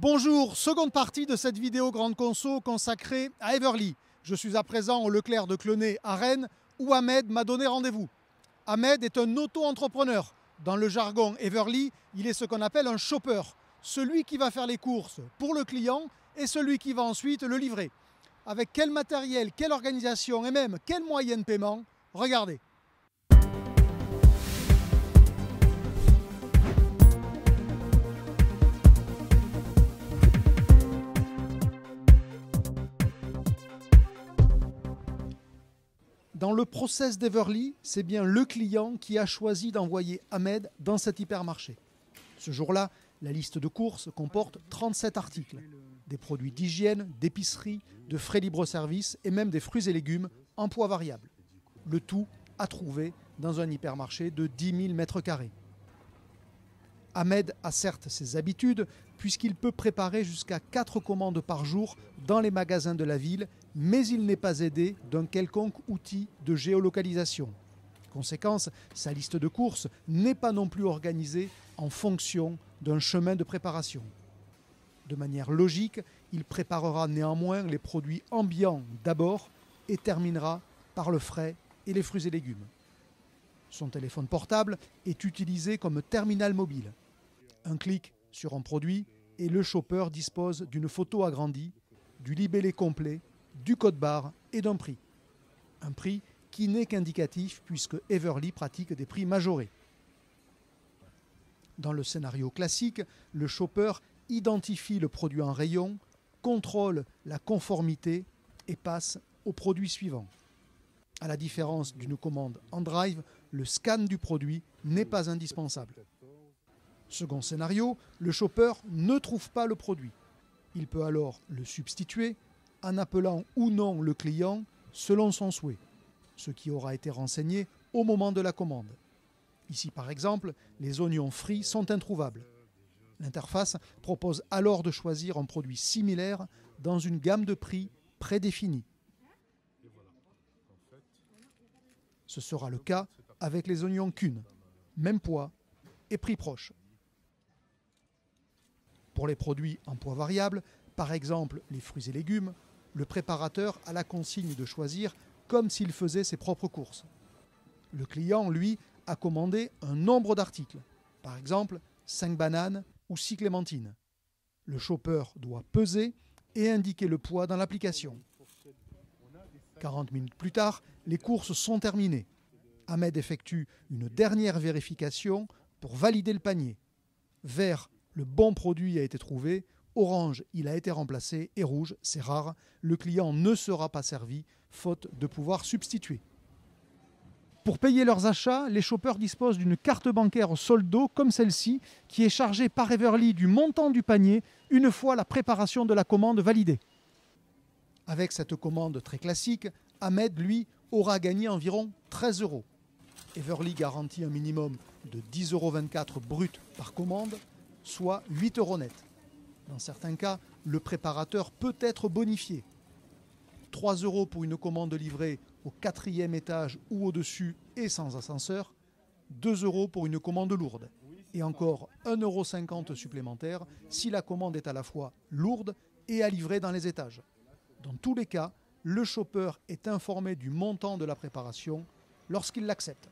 Bonjour, seconde partie de cette vidéo grande conso consacrée à Everly. Je suis à présent au Leclerc de Clenay à Rennes où Ahmed m'a donné rendez-vous. Ahmed est un auto-entrepreneur. Dans le jargon Everly, il est ce qu'on appelle un shopper, celui qui va faire les courses pour le client et celui qui va ensuite le livrer. Avec quel matériel, quelle organisation et même quels moyens de paiement? Regardez. Dans le process d'Everly, c'est bien le client qui a choisi d'envoyer Ahmed dans cet hypermarché. Ce jour-là, la liste de courses comporte 37 articles. Des produits d'hygiène, d'épicerie, de frais libre-service et même des fruits et légumes en poids variable. Le tout à trouver dans un hypermarché de 10 000 mètres carrés. Ahmed a certes ses habitudes puisqu'il peut préparer jusqu'à 4 commandes par jour dans les magasins de la ville, mais il n'est pas aidé d'un quelconque outil de géolocalisation. Conséquence, sa liste de courses n'est pas non plus organisée en fonction d'un chemin de préparation. De manière logique, il préparera néanmoins les produits ambiants d'abord et terminera par le frais et les fruits et légumes. Son téléphone portable est utilisé comme terminal mobile. Un clic sur un produit et le shopper dispose d'une photo agrandie, du libellé complet, du code barre et d'un prix. Un prix qui n'est qu'indicatif puisque Everly pratique des prix majorés. Dans le scénario classique, le shopper identifie le produit en rayon, contrôle la conformité et passe au produit suivant. À la différence d'une commande en drive, le scan du produit n'est pas indispensable. Second scénario, le shopper ne trouve pas le produit. Il peut alors le substituer en appelant ou non le client selon son souhait, ce qui aura été renseigné au moment de la commande. Ici par exemple, les oignons frits sont introuvables. L'interface propose alors de choisir un produit similaire dans une gamme de prix prédéfinie. Ce sera le cas avec les oignons Kuhn, même poids et prix proche. Pour les produits en poids variable, par exemple les fruits et légumes, le préparateur a la consigne de choisir comme s'il faisait ses propres courses. Le client, lui, a commandé un nombre d'articles, par exemple 5 bananes ou 6 clémentines. Le shopper doit peser et indiquer le poids dans l'application. 40 minutes plus tard, les courses sont terminées. Ahmed effectue une dernière vérification pour valider le panier. Vert, le bon produit a été trouvé. Orange, il a été remplacé. Et rouge, c'est rare, le client ne sera pas servi, faute de pouvoir substituer. Pour payer leurs achats, les shoppers disposent d'une carte bancaire soldo comme celle-ci, qui est chargée par Everly du montant du panier une fois la préparation de la commande validée. Avec cette commande très classique, Ahmed, lui, aura gagné environ 13 €. Everly garantit un minimum de 10,24 € brut par commande, soit 8 € net. Dans certains cas, le préparateur peut être bonifié. 3 € pour une commande livrée au 4e étage ou au-dessus et sans ascenseur, 2 € pour une commande lourde. Et encore 1,50 € supplémentaire si la commande est à la fois lourde et à livrer dans les étages. Dans tous les cas, le shopper est informé du montant de la préparation lorsqu'il l'accepte.